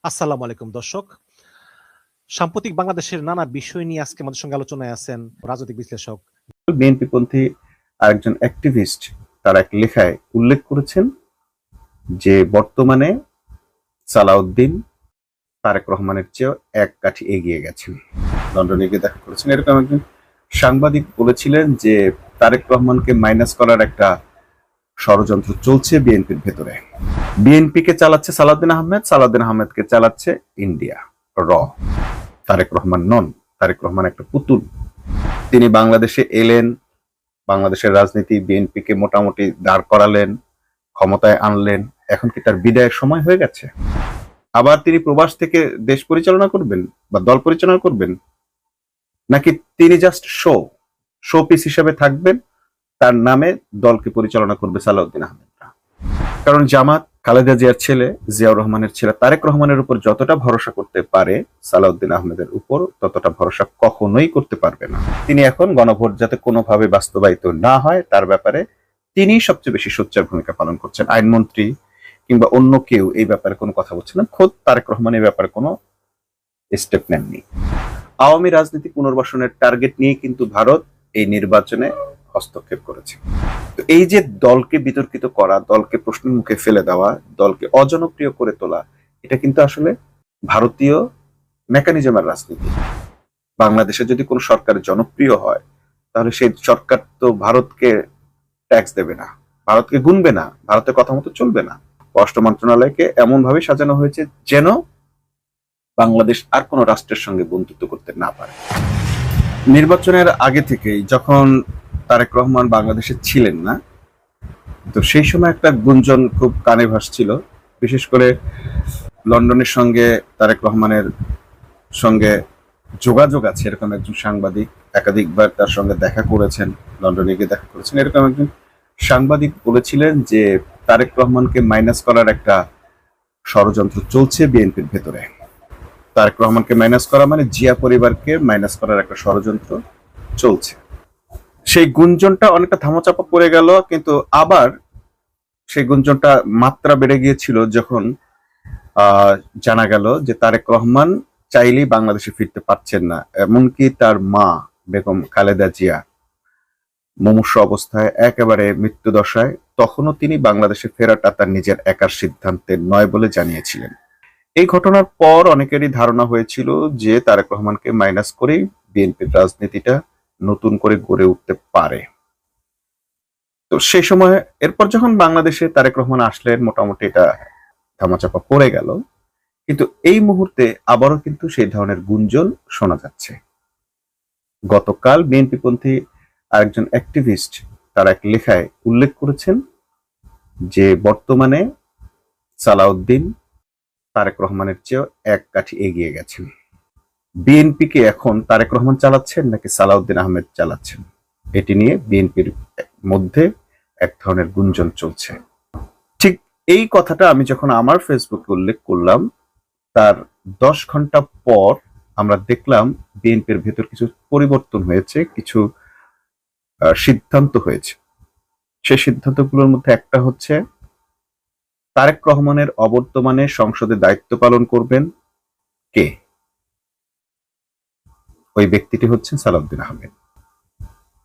আসসালামু আলাইকুম দর্শক। সাম্প্রতিক বাংলাদেশের নানা বিষয় নিয়ে আজকে আমাদের সঙ্গে আলোচনায় আছেন রাজনৈতিক বিশ্লেষক। বিএনপিপন্থী আরেকজন অ্যাক্টিভিস্ট তার এক লেখায় উল্লেখ করেছেন যে বর্তমানে সালাউদ্দিন তারেক রহমানের চেয়েও এক কাঠি এগিয়ে গেছেন। লন্ডনে গিয়ে দেখা করেছেন। এরকম একজন সাংবাদিক বলেছিলেন যে তারেক রহমানকে মাইনাস করার একটা ষড়যন্ত্র চলছে বিএনপির ভেতরে। বিএনপিকে চালাচ্ছে সালাউদ্দিন আহমেদ, সালাউদ্দিন আহমেদকে চালাচ্ছে ইন্ডিয়া র। তারেক রহমান নন, তারেক রহমান একটা পুতুল। তিনি বাংলাদেশে এলেন, বাংলাদেশের রাজনীতি বিএনপিকে মোটামুটি দাঁড় করালেন, ক্ষমতায় আনলেন। এখন কি তার বিদায়ের সময় হয়ে গেছে? আবার তিনি প্রবাস থেকে দেশ পরিচালনা করবেন বা দল পরিচালনা করবেন, নাকি তিনি জাস্ট শো পিস হিসেবে থাকবেন, তার নামে দলকে পরিচালনা করবে সালাউদ্দিন আহমেদরা? কারণ জামাত খালেদা জিয়ার ছেলে জিয়াউর রহমানের ছেলে তারেক রহমানের উপর যতটা ভরসা করতে পারে সালাউদ্দিন আহমেদের উপর ততটা ভরসা কখনোই করতে পারবে না। তিনি এখন গণভোট যাতে কোনোভাবে বাস্তবায়িত না হয় তার ব্যাপারে তিনি সবচেয়ে বেশি সোচ্চার ভূমিকা পালন করছেন। আইনমন্ত্রী কিংবা অন্য কেউ এই ব্যাপারে কোনো কথা বলছে না, খোদ তারেক রহমান এই ব্যাপারে কোনো স্টেপ নেননি। আওয়ামী রাজনীতি পুনর্বাসনের টার্গেট নিয়ে কিন্তু ভারত এই নির্বাচনে হস্তক্ষেপ করেছে। তো এই যে দলকে বিতর্কিত করা, দলকে প্রশ্নের মুখে ফেলে দেওয়া, দলকে অজনপ্রিয় করে তোলা, এটা কিন্তু আসলে ভারতীয় মেকানিজমের রাজনীতি। বাংলাদেশে যদি কোনো সরকার জনপ্রিয় হয় তাহলে সেই সরকার তো ভারতকে ট্যাক্স দেবে না, ভারতকে গুনবে না, ভারতের কথা মতো চলবে না। পররাষ্ট্র মন্ত্রণালয়কে এমন ভাবে সাজানো হয়েছে যেন বাংলাদেশ আর কোনো রাষ্ট্রের সঙ্গে বন্ধুত্ব করতে না পারে। নির্বাচনের আগে থেকেই যখন তারেক রহমান বাংলাদেশে ছিলেন না, তো সেই সময় একটা গুঞ্জন খুব কানে ভাসছিল। বিশেষ করে লন্ডনের সঙ্গে তারেক রহমানের সঙ্গে যোগাযোগ আছে এরকম একজন সাংবাদিক, একাধিকবার তার সঙ্গে দেখা করেছেন, লন্ডনে গিয়ে দেখা করেছেন। এরকম একজন সাংবাদিক বলেছিলেন যে তারেক রহমানকে মাইনাস করার একটা ষড়যন্ত্র চলছে বিএনপির ভেতরে। তারেক রহমানকে মাইনাস করা মানে জিয়া পরিবারকে মাইনাস করার একটা ষড়যন্ত্র চলছে। সেই গুঞ্জনটা অনেকটা ধামাচাপা পড়ে গেল, কিন্তু আবার সেই গুঞ্জনটা মাত্রা বেড়ে গিয়েছিল যখন জানা গেল যে তারেক রহমান চাইলেই বাংলাদেশে ফিরতে পারছেন না। এমনকি তার মা বেগম খালেদা জিয়া মুমূর্ষু অবস্থায়, একেবারে মৃত্যুদশায়, তখনও তিনি বাংলাদেশে ফেরাটা তার নিজের একার সিদ্ধান্তের নয় বলে জানিয়েছিলেন। এই ঘটনার পর অনেকেরই ধারণা হয়েছিল যে তারেক রহমানকে মাইনাস করেই বিএনপির রাজনীতিটা নতুন করে গড়ে উঠতে পারে। তো সেই সময় এরপর যখন বাংলাদেশে তারেক রহমান আসলেন মোটামুটি এটা ধামাচাপা পড়ে গেল, কিন্তু এই মুহূর্তে আবারও কিন্তু সেই ধরনের গুঞ্জন শোনা যাচ্ছে। গতকাল বিএনপিপন্থী আরেকজন অ্যাক্টিভিস্ট তার এক লেখায় উল্লেখ করেছেন যে বর্তমানে সালাউদ্দিন তারেক রহমানের চেয়েও এক কাঠি এগিয়ে গেছেন। বিএনপিকে এখন তারেক রহমান চালাচ্ছেন নাকি সালাউদ্দিন আহমেদ চালাচ্ছেন, এটি নিয়ে বিএনপির মধ্যে এক ধরনের গুঞ্জন চলছে। ঠিক এই কথাটা আমি যখন আমার ফেসবুকে উল্লেখ করলাম, তার 10 ঘন্টা পর আমরা দেখলাম বিএনপির ভেতর কিছু পরিবর্তন হয়েছে, কিছু সিদ্ধান্ত হয়েছে। সেই সিদ্ধান্তগুলোর মধ্যে একটা হচ্ছে তারেক রহমানের অবর্তমানে সংসদে দায়িত্ব পালন করবেন কে? ওই ব্যক্তিটি হচ্ছেন সালাউদ্দিন আহমেদ।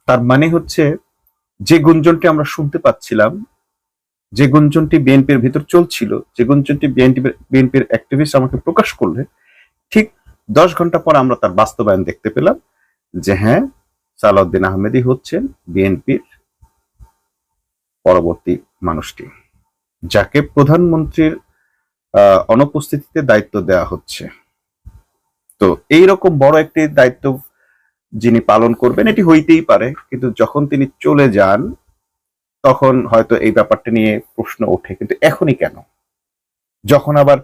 তার মানে হচ্ছে যে গুঞ্জনটি আমরা শুনতে পাচ্ছিলাম, যে গুঞ্জনটি বিএনপির ভিতর চলছিল, যে গুঞ্জনটি বিএনপির অ্যাক্টিভিস্ট আমাকে প্রকাশ করলে, ঠিক 10 ঘন্টা পর আমরা তার বাস্তবায়ন দেখতে পেলাম যে হ্যাঁ, সালাউদ্দিন আহমেদই হচ্ছেন বিএনপির পরবর্তী মানুষটি, যাকে প্রধানমন্ত্রীর অনুপস্থিতিতে দায়িত্ব দেওয়া হচ্ছে। তো এইরকম বড় একটি দায়িত্ব যিনি পালন করবেন এটি হইতেই পারে, কিন্তু যখন তিনি চলে যান তখন হয়তো এই ব্যাপারটা নিয়ে প্রশ্ন ওঠে, কিন্তু এখনই কেন, যখন আবার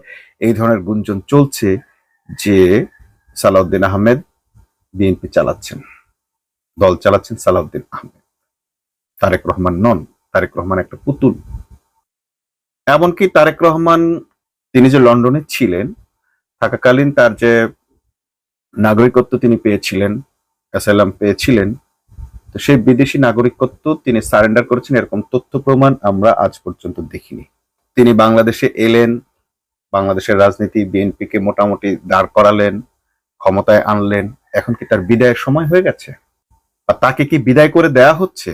এই ধরনের গুঞ্জন চলছে যে সালাউদ্দিন আহমেদ বিএনপি চালাচ্ছেন, দল চালাচ্ছেন সালাউদ্দিন আহমেদ, তারেক রহমান নন, তারেক রহমান একটা পুতুল। এমনকি তারেক রহমান তিনি যে লন্ডনে ছিলেন থাকাকালীন তার যে নাগরিকত্ব তিনি পেয়েছিলেন, অ্যাসাইলাম পেয়েছিলেন, তো সেই বিদেশি নাগরিকত্ব তিনি সারেন্ডার করেছেন এরকম তথ্য প্রমাণ আমরা আজ পর্যন্ত দেখিনি। তিনি বাংলাদেশে এলেন, বাংলাদেশের রাজনীতি, বিএনপিকে মোটামুটি দাঁড় করালেন, ক্ষমতায় আনলেন। এখন কি তার বিদায়ের সময় হয়ে গেছে? বা তাকে কি বিদায় করে দেয়া হচ্ছে?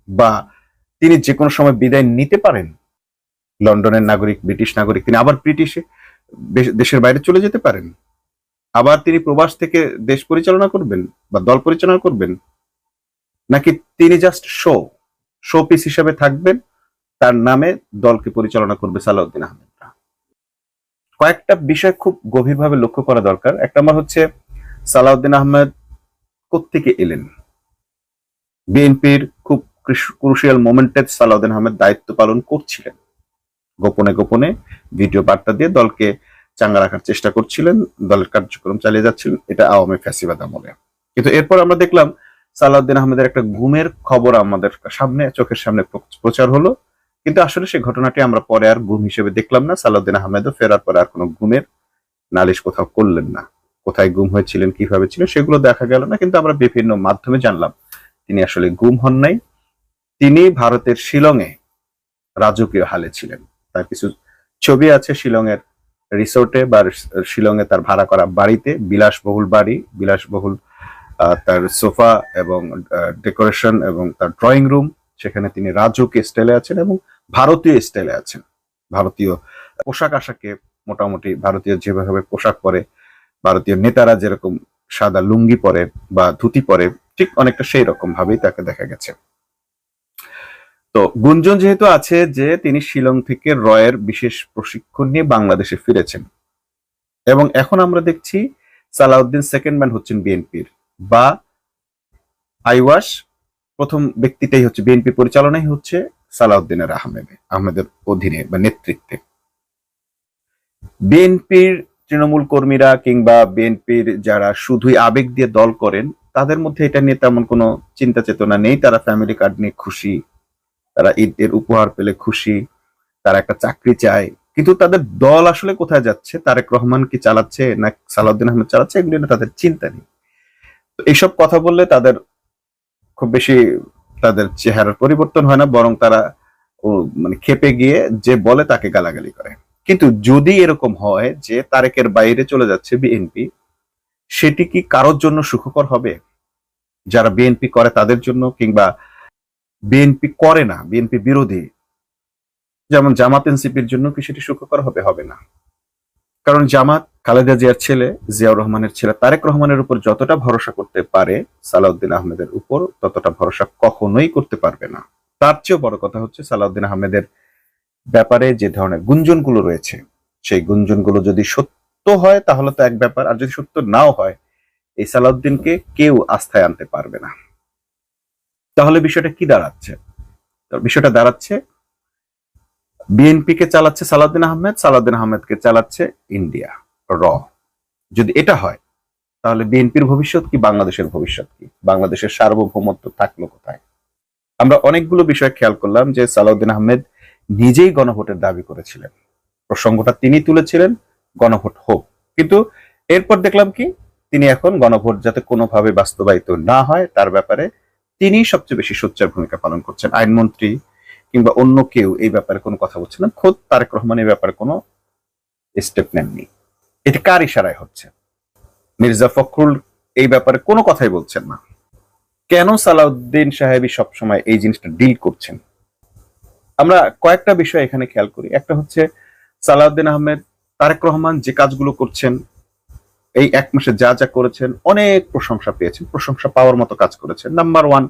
বা তিনি যে কোনো সময় বিদায় নিতে পারেন? লন্ডনের নাগরিক, ব্রিটিশ নাগরিক, তিনি আবার দেশের বাইরে চলে যেতে পারেন। আবার তিনি প্রবাস থেকে দেশ পরিচালনা করবেন বা দল পরিচালনা করবেন, নাকি তিনি জাস্ট শো পিস হিসেবে থাকবেন, তার নামে দলকে পরিচালনা করবে সালাউদ্দিন আহমেদরা? কয়েকটা বিষয় খুব গভীরভাবে লক্ষ্য করা দরকার। এক নম্বর হচ্ছে, সালাউদ্দিন আহমেদ কোত্থেকে এলেন? বিএনপির খুব ক্রুশিয়াল মোমেন্টে সালাউদ্দিন আহমেদ দায়িত্ব পালন করছিলেন, গোপনে গোপনে ভিডিও বার্তা দিয়ে দলকে চাঙ্গা রাখার চেষ্টা করছিলেন, দলের কার্যক্রম চালিয়ে যাচ্ছিলেন, এটা আওয়ামী ফ্যাসিবাদ আমলে। কিন্তু এরপর আমরা দেখলাম সালাউদ্দিন আহমেদের একটা গুমের খবর আমাদের সামনে, চোখের সামনে প্রচার হলো, কিন্তু আসলে সেই ঘটনাটি আমরা পরে আর গুম হিসেবে দেখলাম না। সালাউদ্দিন আহমেদও ফেরার পরে আর কোনো গুমের নালিশ কোথাও করলেন না। কোথায় গুম হয়েছিলেন, কিভাবে ছিলেন, সেগুলো দেখা গেল না, কিন্তু আমরা বিভিন্ন মাধ্যমে জানলাম তিনি আসলে গুম হন নাই। তিনি ভারতের শিলংয়ে রাজকীয় হালে ছিলেন। তার কিছু ছবি আছে শিলংয়ের রিসোর্টে বা শিলংয়ে তার ভাড়া করা বাড়িতে, বিলাসবহুল বাড়ি, বিলাসবহুল তার সোফা এবং ডেকোরেশন এবং তার ড্রয়িং রুম, সেখানে তিনি রাজকীয় স্টাইলে আছেন এবং ভারতীয় স্টাইলে আছেন। ভারতীয় পোশাক আশাকে মোটামুটি ভারতীয় যেভাবে পোশাক পরে, ভারতীয় নেতারা যেরকম সাদা লুঙ্গি পরে বা ধুতি পরে, ঠিক অনেকটা সেই রকম ভাবেই তাকে দেখা গেছে। তো গুঞ্জন যেহেতু আছে যে তিনি শিলং থেকে রয়ের বিশেষ প্রশিক্ষণ নিয়ে বাংলাদেশে ফিরেছেন, এবং এখন আমরা দেখছি সালাউদ্দিন সেকেন্ড ম্যান হচ্ছেন বিএনপির, বা আইওয়াস প্রথম ব্যক্তিটাই হচ্ছে, বিএনপি পরিচালনাই হচ্ছে সালাউদ্দিনের আহমেদের অধীনে বা নেতৃত্বে। বিএনপির তৃণমূল কর্মীরা কিংবা বিএনপির যারা শুধুই আবেগ দিয়ে দল করেন, তাদের মধ্যে এটা নিয়ে তেমন কোনো চিন্তা চেতনা নেই। তারা ফ্যামিলি কার্ড নিয়ে খুশি, তারা ঈদের উপহার পেলে খুশি, তারা একটা চাকরি চায়, কিন্তু তাদের দল আসলে কোথায় যাচ্ছে, তারেক রহমান কি চালাচ্ছে না সালাউদ্দিন আহমেদ চালাচ্ছে, এগুলি না তাদের চিন্তা নেই। তো এইসব কথা বললে তাদের খুব বেশি তাদের চেহারার পরিবর্তন হয় না, বরং তারা মানে খেপে গিয়ে যে বলে তাকে গালাগালি করে। কিন্তু যদি এরকম হয় যে তারেকের বাইরে চলে যাচ্ছে বিএনপি, সেটি কি কারোর জন্য সুখকর হবে? যারা বিএনপি করে তাদের জন্য, কিংবা বিএনপি করে না, বিএনপি বিরোধী যেমন জামাত এনসিপির জন্য কি সেটি সুখকর হবে? হবে না। কারণ জামাত খালেদা জিয়ার ছেলে, জিয়াউর রহমানের ছেলে তারেক রহমানের উপর যতটা ভরসা করতে পারে, সালাউদ্দিন আহমেদের উপর ততটা ভরসা কখনোই করতে পারবে না। তার চেয়েও বড় কথা হচ্ছে, সালাউদ্দিন আহমেদের ব্যাপারে যে ধরনের গুঞ্জনগুলো রয়েছে, সেই গুঞ্জনগুলো যদি সত্য হয় তাহলে তো এক ব্যাপার, আর যদি সত্য নাও হয়, এই সালাউদ্দিনকে কেউ আস্থায় আনতে পারবে না। তাহলে বিষয়টা কি দাঁড়াচ্ছে? বিষয়টা দাঁড়াচ্ছে, বিএনপি কে চালাচ্ছে সালাউদ্দিন আহমেদ, সালাউদ্দিন আহমেদকে চালাচ্ছে ইন্ডিয়া র। যদি এটা হয়, তাহলে বিএনপির ভবিষ্যৎ কি, বাংলাদেশের ভবিষ্যৎ কি, বাংলাদেশের সার্বভৌমত্ব থাকলো কোথায়? আমরা অনেকগুলো বিষয় খেয়াল করলাম যে সালাউদ্দিন আহমেদ নিজেই গণভোটের দাবি করেছিলেন, প্রসঙ্গটা তিনি তুলেছিলেন, গণভোট হোক। কিন্তু এরপর দেখলাম কি, তিনি এখন গণভোট যাতে কোনোভাবে বাস্তবায়িত না হয় তার ব্যাপারে তিনি সবচেয়ে বেশি সোচ্চার ভূমিকা পালন করছেন। আইনমন্ত্রী কিংবা অন্য কেউ এই ব্যাপারে কোনো কথা বলছে না, খোদ তারেক রহমান এই ব্যাপারে কোনো স্টেপ নেননি। এটি কার ইশারায় হচ্ছে? মির্জা ফখরুল এই ব্যাপারে কোনো কথাই বলছেন না। কেন সালাউদ্দিন সাহেবই সবসময় এই জিনিসটা ডিল করছেন? আমরা কয়েকটা বিষয় এখানে খেয়াল করি। একটা হচ্ছে, সালাউদ্দিন আহমেদ, তারেক রহমান যে কাজগুলো করছেন, এই এক মাসে যা যা করেছেন, অনেক প্রশংসা পেয়েছেন, প্রশংসা পাওয়ার মতো কাজ করেছেন। নাম্বার ওয়ান,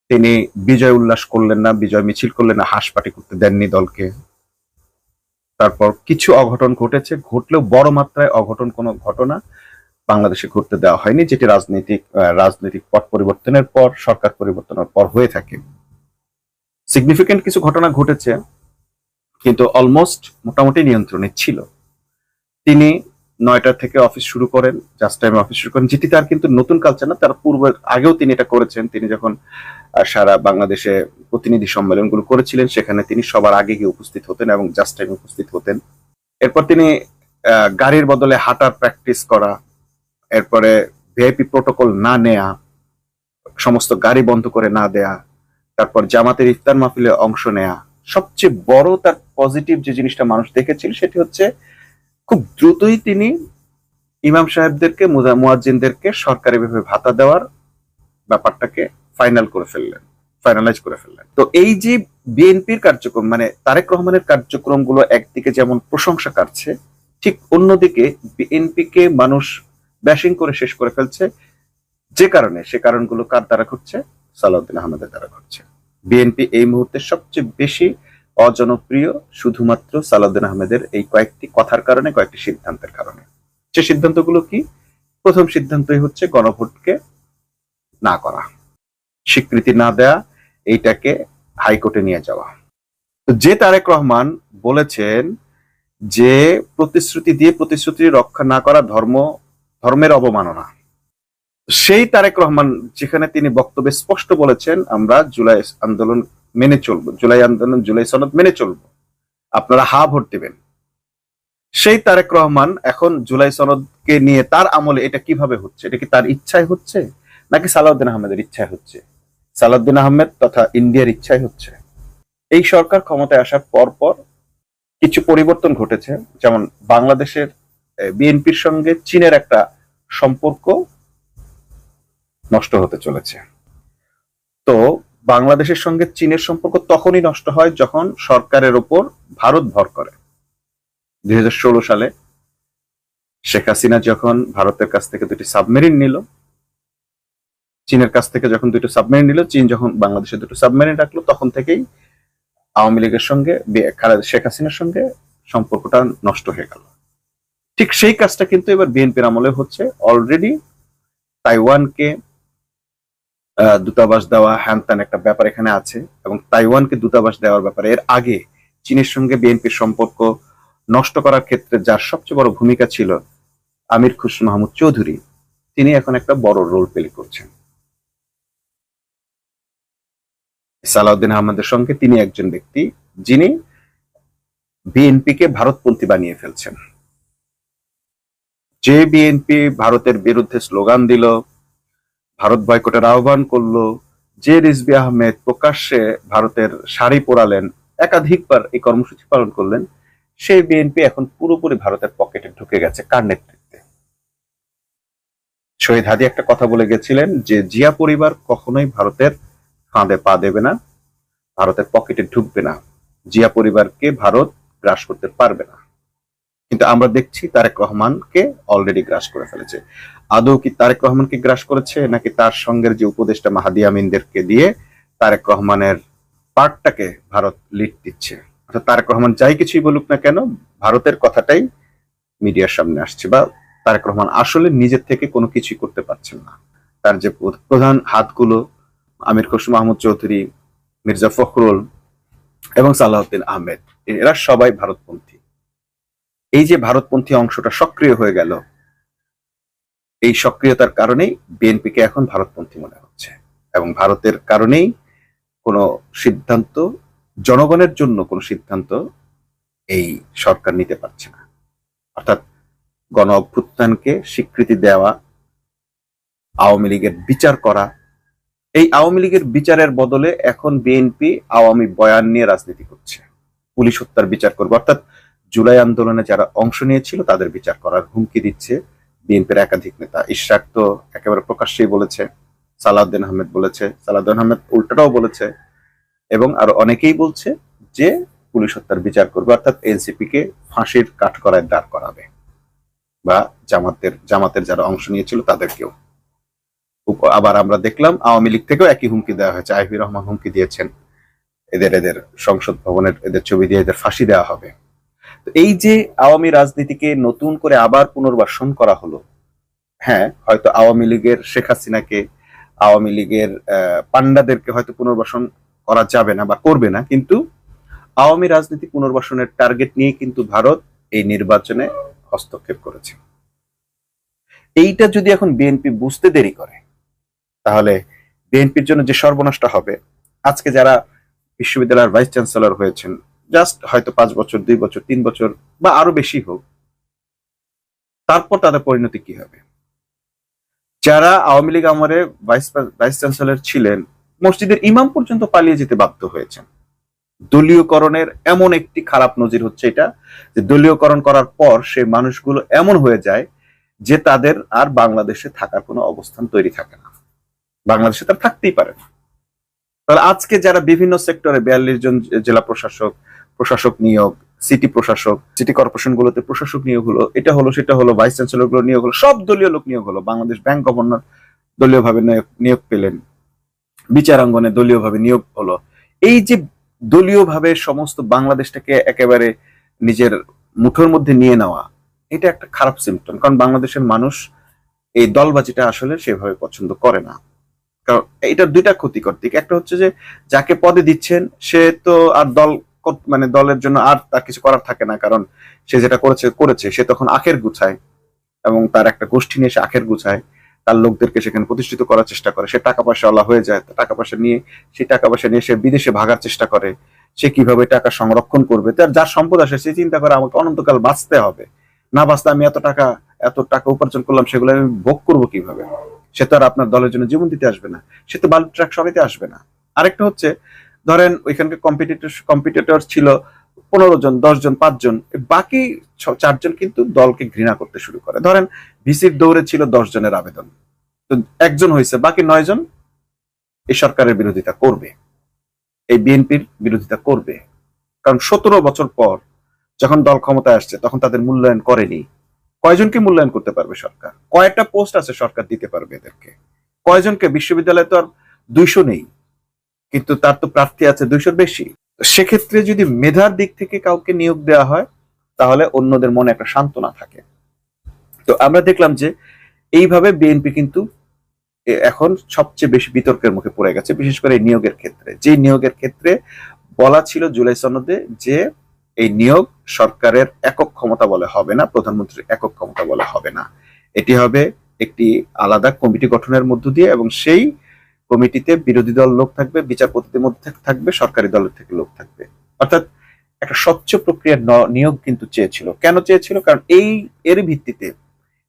তিনি বিজয় উল্লাস করলেন না, বিজয় মিছিল করলেন না, হাঁসপাটি করতে দেননি দলকে। তারপর কিছু অঘটন ঘটেছে, ঘটলেও বড় মাত্রায় অঘটন কোনো ঘটনা বাংলাদেশে ঘটতে দেওয়া হয়নি, যেটি রাজনৈতিক পট পরিবর্তনের পর, সরকার পরিবর্তনের পর হয়ে থাকে। সিগনিফিকেন্ট কিছু ঘটনা ঘটেছে, কিন্তু অলমোস্ট মোটামুটি নিয়ন্ত্রণে ছিল। তিনি 9টা থেকে অফিস শুরু করেন, জাস্ট টাইমে অফিস শুরু করেন, যেটি তার কিন্তু নতুন কালচার না, তার পূর্বের আগেও তিনি এটা করেছেন। তিনি যখন সারা বাংলাদেশে প্রতিনিধি সম্মেলনগুলো করেছিলেন, সেখানে তিনি সবার আগে গিয়ে উপস্থিত হতেন এবং জাস্ট টাইমে উপস্থিত হতেন। এরপর তিনি গাড়ির বদলে হাঁটার প্র্যাকটিস করা, এরপরে ভিআইপি প্রোটোকল না নেয়া, সমস্ত গাড়ি বন্ধ করে না দেয়া, তারপর জামাতের ইফতার মাহফিলে অংশ নেয়া, সবচেয়ে বড় তার পজিটিভ যে জিনিসটা মানুষ দেখেছিল সেটি হচ্ছে খুব দ্রুতই তিনি ইমাম সাহেবদেরকে মুয়াজ্জিনদেরকে সরকারিভাবে ভাতা দেওয়ার ব্যাপারটাকে ফাইনালাইজ করে ফেললেন। তো এই যে বিএনপির কার্যক্রম মানে তারেক রহমানের কার্যক্রমগুলো একদিকে যেমন প্রশংসা কাটছে, ঠিক অন্যদিকে বিএনপিকে মানুষ ব্যাশিং করে শেষ করে ফেলছে, সে কারণগুলো কার দ্বারা ঘটছে? সালাউদ্দিন আহমেদের দ্বারা ঘটছে। বিএনপি এই মুহূর্তে সবচেয়ে বেশি অজনপ্রিয় শুধুমাত্র সালাউদ্দিন আহমেদের এই কয়েকটি কথার কারণে, কয়েকটি সিদ্ধান্তের কারণে। সে সিদ্ধান্তগুলো কি? প্রথম সিদ্ধান্তই হচ্ছে গণভোটকে না করা, স্বীকৃতি না দেয়া, এইটাকে হাইকোর্টে নিয়ে যাওয়া। তো যে তারেক রহমান বলেছেন যে প্রতিশ্রুতি দিয়ে প্রতিশ্রুতি রক্ষা না করা ধর্মের অবমাননা, সেই তারেক রহমান যেখানে তিনি বক্তব্যে স্পষ্ট বলেছেন আমরা জুলাই আন্দোলন মেনে চলবো, জুলাই সনদ মেনে চলবো, আপনারা হা ভোট দিবেন, সেই তারেক রহমান এখন জুলাই সনদকে নিয়ে তার আমলে এটা কিভাবে হচ্ছে? এটা কি তার ইচ্ছায় হচ্ছে নাকি সালাউদ্দিন আহমেদের ইচ্ছায় হচ্ছে? সালাউদ্দিন আহমেদ তথা ইন্ডিয়ার ইচ্ছায় হচ্ছে। এই সরকার ক্ষমতায় আসার পর পর কিছু পরিবর্তন ঘটেছে, যেমন বাংলাদেশের বিএনপির সঙ্গে চীনের একটা সম্পর্ক নষ্ট হতে চলেছে। তো বাংলাদেশের সঙ্গে চীনের সম্পর্ক তখনই নষ্ট হয় যখন সরকারের ওপর ভারত ভর করে। 2016 সালে শেখ হাসিনা যখন ভারতের কাছ থেকে দুটি সাবমেরিন নিল, চীনের কাছ থেকে যখন দুটো সাবমেরিন নিল, চীন যখন বাংলাদেশে দুটো সাবমেরিন রাখলো, তখন থেকেই আওয়ামী লীগের সঙ্গে শেখ হাসিনার সঙ্গে সম্পর্কটা নষ্ট হয়ে গেল। ঠিক সেই কাজটা কিন্তু এবার বিএনপির আমলে হচ্ছে। অলরেডি তাইওয়ানকে দূতাবাস দেওয়া হ্যান ত্যান একটা ব্যাপার এখানে আছে, এবং তাইওয়ানকে দূতাবাস দেওয়ার ব্যাপারে এর আগে চীনের সঙ্গে বিএনপির সম্পর্ক নষ্ট করার ক্ষেত্রে যার সবচেয়ে বড় ভূমিকা ছিল আমির খুসরো মাহমুদ চৌধুরী, তিনি এখন একটা বড় রোল প্লে করছেন। সালাউদ্দিন আহমেদের সঙ্গে তিনি একজন ব্যক্তি যিনি বিএনপিকে ভারতপন্থী বানিয়ে ফেলছেন। যে বিএনপি ভারতের বিরুদ্ধে স্লোগান দিল, ভারত বয়কটের আহ্বান করলো, যে রিজভী আহমেদ প্রকাশ্যে ভারতের শাড়ি পরালেন, একাধিকবার এই কর্মসূচি পালন করলেন, সেই বিএনপি এখন পুরোপুরি ভারতের পকেটে ঢুকে গেছে। কার নেতৃত্বে? শহীদ হাদি একটা কথা বলে গেছিলেন যে জিয়া পরিবার কখনোই ভারতের ফাঁদে পা দেবে না, ভারতের পকেটে ঢুকবে না, জিয়া পরিবারকে ভারত গ্রাস করতে পারবে না। কিন্তু আমরা দেখছি তারেক রহমানকে অলরেডি গ্রাস করে ফেলেছে। আদৌ কি তারেক রহমানকে গ্রাস করেছে, নাকি তার সঙ্গের যে উপদেষ্টা মাহাদি আমিনদেরকে দিয়ে তারেক রহমানের পার্টটাকে ভারত লিড দিচ্ছে? অর্থাৎ তারেক রহমান যাই কিছুই বলুক না কেন, ভারতের কথাটাই মিডিয়ার সামনে আসছে, বা তারেক রহমান আসলে নিজের থেকে কোনো কিছুই করতে পারছেন না। তার যে প্রধান হাতগুলো আমির খুসরো মাহমুদ চৌধুরী, মির্জা ফখরুল এবং সালাউদ্দিন আহমেদ, এরা সবাই ভারতপন্থী। এই যে ভারতপন্থী অংশটা সক্রিয় হয়ে গেল, এই সক্রিয়তার কারণেই বিএনপিকে এখন ভারতপন্থী মনে হচ্ছে, এবং ভারতের কারণেই কোনো সিদ্ধান্ত, জনগণের জন্য কোনো সিদ্ধান্ত এই সরকার নিতে পারছে না। অর্থাৎ গণ অভ্যুত্থানকে স্বীকৃতি দেওয়া, আওয়ামী লীগের বিচার করা, এই আওয়ামী লীগের বিচারের বদলে এখন বিএনপি আওয়ামী বয়ান নিয়ে রাজনীতি করছে। পুলিশ হত্যার বিচার করবে, অর্থাৎ জুলাই আন্দোলনে যারা অংশ নিয়েছিল তাদের বিচার করার হুমকি দিচ্ছে বিএনপির একাধিক নেতা। ইশরাক তো একেবারে প্রকাশ্যেই বলেছে, সালাউদ্দিন আহমেদ বলেছে, সালাউদ্দিন আহমেদ উল্টাটাও বলেছে, এবং আরো অনেকেই বলছে যে পুলিশ হত্যার বিচার করবে, অর্থাৎ এনসিপি কে ফাঁসির কাঠগড়ায় দাঁড় করাবে, বা জামাতের যারা অংশ নিয়েছিল তাদেরকেও। আবার আমরা দেখলাম আওয়ামী লীগ থেকেও একই হুমকি দেওয়া হয়েছে। আইভি রহমান হুমকি দিয়েছেন এদের সংসদ ভবনের এদের ছবি দিয়ে এদের ফাঁসি দেওয়া হবে। তো এই যে আওয়ামী রাজনীতিকে নতুন করে আবার পুনর্বাসন করা হলো, হ্যাঁ হয়তো আওয়ামী লীগের শেখ হাসিনাকে, আওয়ামী লীগের পান্ডাদেরকে হয়তো পুনর্বাসন করা যাবে না বা করবে না, কিন্তু আওয়ামী রাজনীতি পুনর্বাসনের টার্গেট নিয়ে কিন্তু ভারত এই নির্বাচনে হস্তক্ষেপ করেছে। এইটা যদি এখন বিএনপি বুঝতে দেরি করে, তাহলে বিএনপির জন্য যে সর্বনাশটা হবে। আজকে যারা বিশ্ববিদ্যালয়ের ভাইস চ্যান্সেলর হয়েছেন, জাস্ট হয়তো 5 বছর, 2 বছর, 3 বছর বা আরো বেশি হোক, তারপর তাদের পরিণতি কি হবে? যারা আওয়ামী লীগ আমলে ভাইস চ্যান্সেলর ছিলেন, মসজিদের ইমাম পর্যন্ত পালিয়ে যেতে বাধ্য হয়েছেন। দলীয়করণের এমন একটি খারাপ নজির হচ্ছে এটা, যে দলীয়করণ করার পর সেই মানুষগুলো এমন হয়ে যায় যে তাদের আর বাংলাদেশে থাকার কোনো অবস্থান তৈরি থাকে না, বাংলাদেশে তার থাকতেই পারে না। তাহলে আজকে যারা বিভিন্ন সেক্টরে 42 জন জেলা প্রশাসক, প্রশাসক নিয়োগ, সিটি প্রশাসক, সিটি কর্পোরেশন গুলোতে প্রশাসক নিয়োগ হলো, এটা হলো সেটা হলো, ভাইস চ্যান্সেলর গুলো নিয়োগ হলো, সব দলীয় লোক নিয়োগ হলো, বাংলাদেশ ব্যাংক গভর্নর দলীয় ভাবে নিয়োগ পেলেন, বিচারাঙ্গনে দলীয় ভাবে নিয়োগ হলো। এই যে দলীয় ভাবে সমস্ত বাংলাদেশটাকে একেবারে নিজের মুঠোর মধ্যে নিয়ে নেওয়া, এটা একটা খারাপ সিমটম। কারণ বাংলাদেশের মানুষ এই দলবাজিটা আসলে সেভাবে পছন্দ করে না। কারণ এটা দুইটা ক্ষতিকর দিক। একটা হচ্ছে যে যাকে পদে দিচ্ছেন সে তো আর মানে দলের জন্য আর তার কিছু করার থাকে না, কারণ সে যেটা করেছে সে তখন আখের গুছায় এবং তার একটা গোষ্ঠী নিয়ে সে আখের গুছায়, তার লোকদেরকে সেখানে প্রতিষ্ঠিত করার চেষ্টা করে, সে টাকা পয়সা ওয়ালা হয়ে যায়, টাকা পয়সা নিয়ে সে বিদেশে ভাগার চেষ্টা করে, সে কিভাবে টাকা সংরক্ষণ করবে, তার যার সম্পদ আসে সে চিন্তা করে আমাকে অনন্তকাল বাঁচতে হবে, না বাঁচতে আমি এত টাকা উপার্জন করলাম সেগুলো আমি ভোগ করবো কিভাবে। সে তো আর আপনার দলের জন্য জীবন দিতে আসবে না, সে তো বালু ট্রাক সরাইতে আসবে না। আরেকটা হচ্ছে, ধরেন ওইখানকার কম্পিটিটর ছিল 15 জন, 10 জন, 5 জন, বাকি 4 জন কিন্তু দলকে ঘৃণা করতে শুরু করে। ধরেন ভিসির দৌড়ে ছিল 10 জনের আবেদন, তো একজন হয়েছে, বাকি 9 জন এই সরকারের বিরোধিতা করবে, এই বিএনপির বিরোধিতা করবে। কারণ 17 বছর পর যখন দল ক্ষমতায় আসছে তখন তাদের মূল্যায়ন করেনি। কয়জনকে মূল্যায়ন করতে পারবে সরকার? কয়টা পোস্ট আছে সরকার দিতে পারবে এদেরকে? কয়জনকে? বিশ্ববিদ্যালয়ে তো আর 200 নেই, কিন্তু তার তো প্রার্থী আছে 200-র বেশি। সেক্ষেত্রে যদি মেধার দিক থেকে কাউকে নিয়োগ দেওয়া হয় তাহলে অন্যদের মনে একটা সান্ত্বনা থাকে। তো আমরা দেখলাম যে এইভাবে বিএনপি কিন্তু এখন সবচেয়ে বেশি বিতর্কের মুখে পড়ে গেছে, বিশেষ করে এই নিয়োগের ক্ষেত্রে। যে নিয়োগের ক্ষেত্রে বলা ছিল জুলাই সনদে যে এই নিয়োগ সরকারের একক ক্ষমতা বলে হবে না, প্রধানমন্ত্রীর একক ক্ষমতা বলে হবে না, এটি হবে একটি আলাদা কমিটি গঠনের মধ্য দিয়ে, এবং সেই কমিটিতে বিরোধী দল লোক থাকবে, বিচারপতিদের মধ্যে থাকবে, সরকারি দলের থেকে লোক থাকবে। অর্থাৎ একটা স্বচ্ছ প্রক্রিয়ার নিয়োগ কিন্তু চেয়েছিল। কেন চেয়েছিল? কারণ এর ভিত্তিতে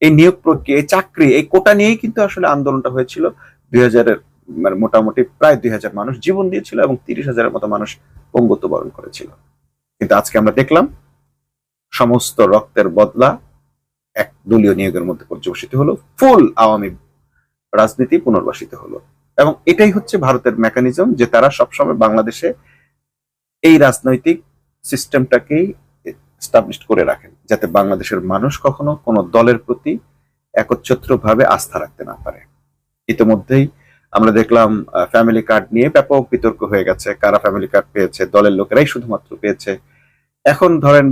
এই নিয়োগ প্রক্রিয়া, এই চাকরি, এই কোটা নিয়েই কিন্তু আসলে আন্দোলনটা হয়েছিল। 2000-এর মানে মোটামুটি প্রায় 2000 মানুষ জীবন দিয়েছিল এবং 30,000-এর মতো মানুষ পঙ্গুত্ব বরণ করেছিল। কিন্তু আজকে আমরা দেখলাম সমস্ত রক্তের বদলা এক দলীয় নিয়োগের মধ্যে পর্যবসিত হলো, ফুল আওয়ামী রাজনীতি পুনর্বাসিত হলো। এবং এটাই হচ্ছে ভারতের মেকানিজম, যে তারা সবসময় বাংলাদেশে এই রাজনৈতিক সিস্টেমটাকেই এস্টাবলিশ করে রাখেন, যাতে বাংলাদেশের মানুষ কখনো কোনো দলের প্রতি একচ্ছত্র ভাবে আস্থা রাখতে না পারে। ইতিমধ্যেই আমরা দেখলাম ফ্যামিলি কার্ড নিয়ে ব্যাপক বিতর্ক হয়ে গেছে, কারা ফ্যামিলি কার্ড পেয়েছে, দলের লোকেরাই শুধুমাত্র পেয়েছে। এখন ধরেন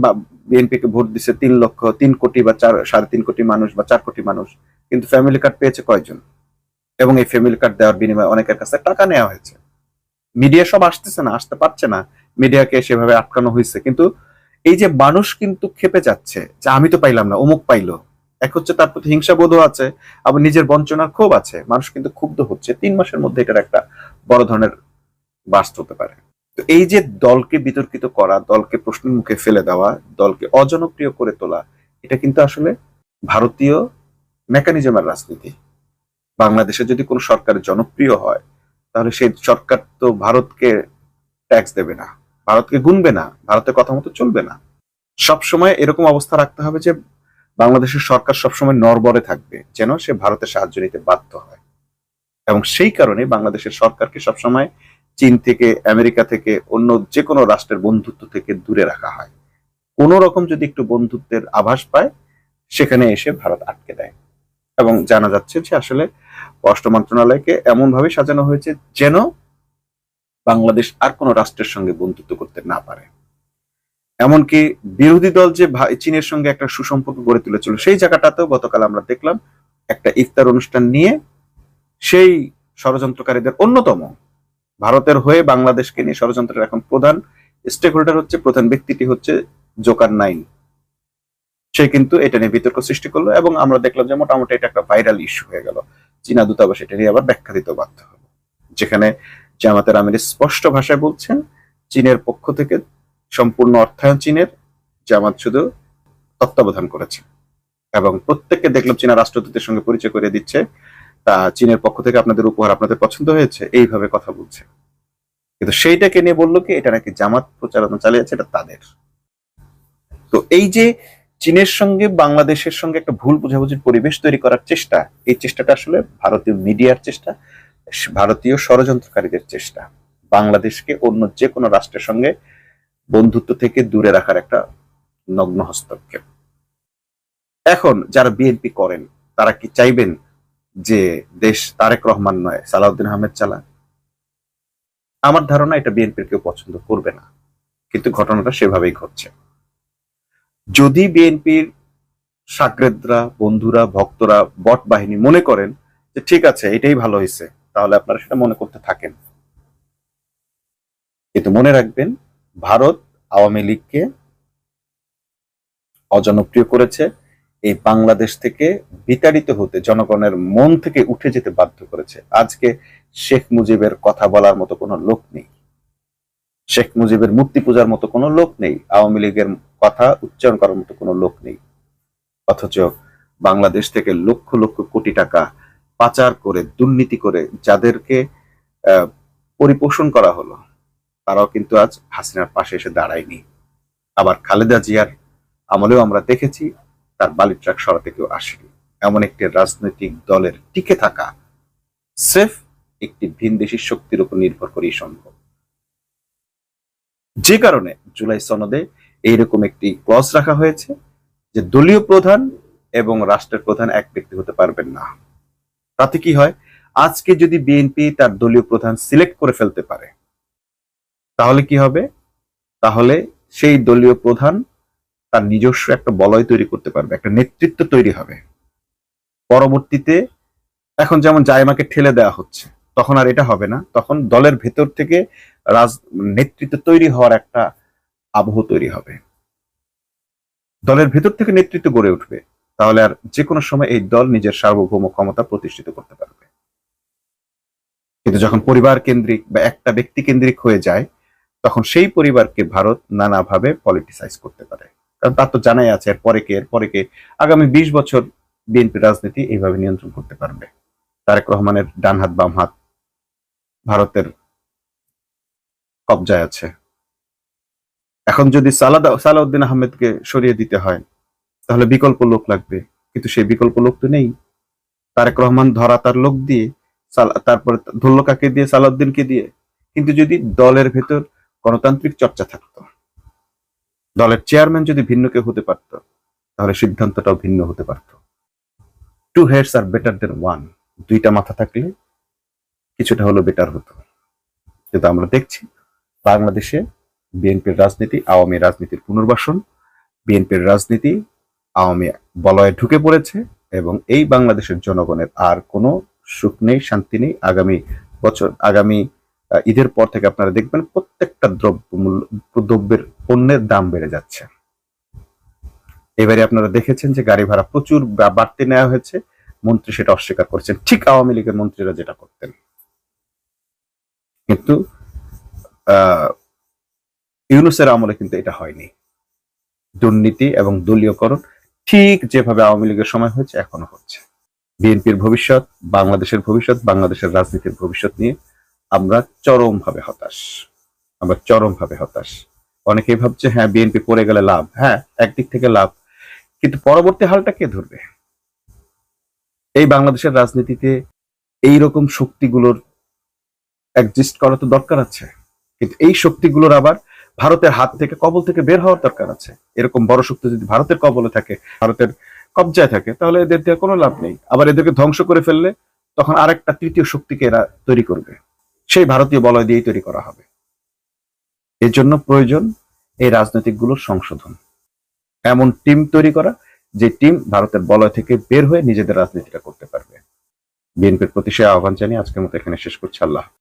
বিএনপি কে ভোট দিচ্ছে 3 কোটি বা 3.5 কোটি মানুষ বা 4 কোটি মানুষ, কিন্তু ফ্যামিলি কার্ড পেয়েছে কয়জন? এবং এই ফ্যামিলি কার্ড দেওয়ার বিনিময়ে অনেকের কাছে টাকা নেওয়া হয়েছে। মিডিয়া সব আসতেছে না, আসতে পারছে না, মিডিয়াকে সেভাবে আটকানো হয়েছে। কিন্তু এই যে মানুষ কিন্তু খেপে যাচ্ছে যে আমি তো পাইলাম না, অমুক পাইলো। এক হচ্ছে তার প্রতি হিংসাবোধও আছে, আবার নিজের বঞ্চনার ক্ষোভ আছে, মানুষ কিন্তু ক্ষুব্ধ হচ্ছে। 3 মাসের মধ্যে এটার একটা বড় ধরনের বাস্ট হতে পারে। তো এই যে দলকে বিতর্কিত করা, দলকে প্রশ্নের মুখে ফেলে দেওয়া, দলকে অজনপ্রিয় করে তোলা, এটা কিন্তু আসলে ভারতীয় মেকানিজমের রাজনীতি। বাংলাদেশে যদি কোনো সরকার জনপ্রিয় হয় তাহলে সেই সরকার তো ভারতকে ট্যাক্স দেবে না, ভারতকে গুনবে না, ভারতের কথা মতো চলবে না। সবসময় এরকম অবস্থা রাখতে হবে যে বাংলাদেশের সরকার সবসময় নড়বড়ে থাকবে, যেন সে ভারতের সাহায্য নিতে বাধ্য হয়। এবং সেই কারণে বাংলাদেশের সরকারকে সবসময় চীন থেকে, আমেরিকা থেকে, অন্য যে কোনো রাষ্ট্রের বন্ধুত্ব থেকে দূরে রাখা হয়। কোন রকম যদি একটু বন্ধুত্বের আভাস পায় সেখানে এসে ভারত আটকে দেয়। এবং জানা যাচ্ছে যে আসলে পররাষ্ট্র মন্ত্রণালয়কে এমন ভাবে সাজানো হয়েছে যেন বাংলাদেশ আর কোন রাষ্ট্রের সঙ্গে বন্ধুত্ব করতে না পারে। এমনকি বিরোধী দল যে চীনের সঙ্গে একটা সুসম্পর্ক গড়ে তুলেছিল, সেই জায়গাটাতেও গতকাল আমরা দেখলাম একটা ইফতার অনুষ্ঠান নিয়ে সেই ষড়যন্ত্রকারীদের অন্যতম, ভারতের হয়ে বাংলাদেশকে নিয়ে ষড়যন্ত্রের এখন প্রধান স্টেক হোল্ডার হচ্ছে, প্রধান ব্যক্তিটি হচ্ছে জোকার 9। সে কিন্তু এটা নিয়ে বিতর্ক সৃষ্টি করলো এবং আমরা দেখলাম যে মোটামুটি এটা একটা ভাইরাল ইস্যু হয়ে গেল। চীনা দূতাবাস এটা নিয়ে আবার ব্যাখ্যা দিতে বাধ্য হলো, যেখানে জামাতের আমির স্পষ্ট ভাষায় বলছেন চীনের পক্ষ থেকে সম্পূর্ণ অর্থায়ন চীনের, জামাত শুধু তত্ত্বাবধান করেছে। এবং প্রত্যেককে দেখলাম চীনা রাষ্ট্রদূতের সঙ্গে পরিচয় করে দিচ্ছে, তা চীনের পক্ষ থেকে আপনাদের উপহার আপনাদের পছন্দ হয়েছে, এইভাবে কথা বলছে। কিন্তু সেইটাকে নিয়ে বললো কি এটা নাকি জামাত প্রচারণা চালিয়েছে, এটা তাদের। তো এই যে চীনের সঙ্গে বাংলাদেশের সঙ্গে একটা ভুল বোঝাবুঝির পরিবেশ তৈরি করার চেষ্টা, এই চেষ্টাটা আসলে ভারতীয় মিডিয়ার চেষ্টা, ভারতীয় ষড়যন্ত্রকারীদের চেষ্টা, বাংলাদেশকে অন্য যে কোনো রাষ্ট্রের সঙ্গে বন্ধুত্ব থেকে দূরে রাখার একটা নগ্ন হস্তক্ষেপ। এখন যারা বিএনপি করেন তারা কি চাইবেন যে দেশ তারেক রহমান নয় সালাউদ্দিন আহমেদ চালাক? আমার ধারণা এটা বিএনপির কেউ পছন্দ করবে না, কিন্তু ঘটনাটা সেভাবেই ঘটছে। যদি বিএনপির সাকরেদরা, বন্ধুরা, ভক্তরা, বট বাহিনী মনে করেন যে ঠিক আছে এটাই ভালো হয়েছে, তাহলে আপনারা সেটা মনে করতে থাকেন। কিন্তু মনে রাখবেন, ভারত আওয়ামী লীগকে অজনপ্রিয় করেছে, এই বাংলাদেশ থেকে বিতাড়িত হতে, জনগণের মন থেকে উঠে যেতে বাধ্য করেছে। আজকে শেখ মুজিবের কথা বলার মতো কোনো লোক নেই, শেখ মুজিবের মূর্তি পূজার মতো কোনো লোক নেই, আওয়ামী লীগের কথা উচ্চারণ করার মতো কোনো লোক নেই। অথচ বাংলাদেশ থেকে লক্ষ লক্ষ কোটি টাকা পাচার করে, দুর্নীতি করে যাদেরকে পরিপোষণ করা হলো, তারাও কিন্তু আজ হাসিনার পাশে এসে দাঁড়ায়নি। আবার খালেদা জিয়ার আমলেও আমরা দেখেছি তার বালির ট্রাক সরাতে কেউ আসেনি। এমন একটি রাজনৈতিক দলের টিকে থাকা সেফ একটি ভিনদেশী শক্তির উপর নির্ভর করেই সম্ভব। যে কারণে জুলাই সনদে এইরকম একটি ক্লজ রাখা হয়েছে যে দলীয় প্রধান এবং রাষ্ট্রের প্রধান এক ব্যক্তি হতে পারবেন না। তাতে কি হয়, আজকে যদি বিএনপি তার দলীয় প্রধান সিলেক্ট করে ফেলতে পারে, তাহলে কি হবে? তাহলে সেই দলীয় প্রধান তার নিজস্ব একটা বলয় তৈরি করতে পারবে, একটা নেতৃত্ব তৈরি হবে। পরবর্তীতে এখন যেমন জায়মাকে ঠেলে দেওয়া হচ্ছে, তখন আর এটা হবে না, তখন দলের ভেতর থেকে নেতৃত্ব তৈরি হওয়ার একটা আবহ তৈরি হবে, দলের ভেতর থেকে নেতৃত্ব গড়ে উঠবে। তাহলে আর যে কোনো সময় এই দল নিজের সার্বভৌম ক্ষমতা প্রতিষ্ঠিত করতে পারবে। কিন্তু যখন পরিবার কেন্দ্রিক বা একটা ব্যক্তি কেন্দ্রিক হয়ে যায়, তখন সেই পরিবারকে ভারত নানাভাবে পলিটিসাইজ করতে পারে। কারণ তার তো জানাই আছে এরপরে কে আগামী 20 বছর বিএনপি রাজনীতি এইভাবে নিয়ন্ত্রণ করতে পারবে। তারেক রহমানের ডান হাত বাম হাত ভারতের কবজায় আছে। এখন যদি সালাউদ্দিন আহমেদকে সরিয়ে দিতে হয়, তাহলে বিকল্প লোক লাগবে, কিন্তু সেই বিকল্প লোক তো নেই। তারেক রহমান ধরা তার লোক দিয়ে, তারপরে ধরল কাকে দিয়ে? সালাউদ্দিনকে দিয়ে। কিন্তু যদি দলের ভেতর গণতান্ত্রিক চর্চা থাকতো, দলের চেয়ারম্যান যদি ভিন্ন কেউ হতে পারত, তাহলে সিদ্ধান্তটাও ভিন্ন হতে পারত। Two heads are better then one, দুইটা মাথা থাকলে কিছুটা হলো বেটার হতো। কিন্তু আমরা দেখছি বাংলাদেশে বিএনপির রাজনীতি আওয়ামী রাজনীতির পুনর্বাসন, বিএনপির রাজনীতি আওয়ামী বলয়ে ঢুকে পড়েছে, এবং এই বাংলাদেশের জনগণের আর কোনো সুখ নেই, শান্তি নেই। আগামী ঈদের পর থেকে আপনারা দেখবেন প্রত্যেকটা দ্রব্যের পণ্যের দাম বেড়ে যাচ্ছে। এবারে আপনারা দেখেছেন যে গাড়ি ভাড়া প্রচুর বাড়তি নেওয়া হয়েছে, মন্ত্রী সেটা অস্বীকার করছেন, ঠিক আওয়ামী লীগের মন্ত্রীরা যেটা করতেন। কিন্তু ইউনূসের আমলে কিন্তু এটা হয়নি। দুর্নীতি এবং দলীয়করণ ঠিক যেভাবে আওয়ামী লীগের সময় হয়েছে এখনো হচ্ছে। বিএনপির ভবিষ্যৎ, বাংলাদেশের ভবিষ্যৎ, বাংলাদেশের রাজনীতির ভবিষ্যৎ নিয়ে আমরা চরমভাবে হতাশ। অনেকেই ভাবছে হ্যাঁ বিএনপি পড়ে গেলে লাভ, হ্যাঁ একদিক থেকে লাভ, কিন্তু পরবর্তী হালটা কে ধরবে? এই বাংলাদেশের রাজনীতিতে এইরকম শক্তিগুলোর এক্সিস্ট করা তো দরকার আছে, কিন্তু এই শক্তিগুলোর আবার ভারতের হাত থেকে, কবল থেকে বের হওয়ার দরকার আছে। এরকম বড় শক্তি যদি ভারতের কবলে থাকে, ভারতের কবজায় থাকে, তাহলে এদের দিয়ে কোনো লাভ নেই। আবার এদেরকে ধ্বংস করে ফেললে তখন আরেকটা তৃতীয় শক্তিকে এরা তৈরি করবে, সেই ভারতীয় বলয় দিয়েই তৈরি করা হবে। এর জন্য প্রয়োজন এই রাজনৈতিক গুলোর সংশোধন, এমন টিম তৈরি করা যে টিম ভারতের বলয় থেকে বের হয়ে নিজেদের রাজনীতিটা করতে পারবে। বিএনপির প্রতি সে আহ্বান জানিয়ে আজকের মতো এখানে শেষ করছি। আল্লাহ।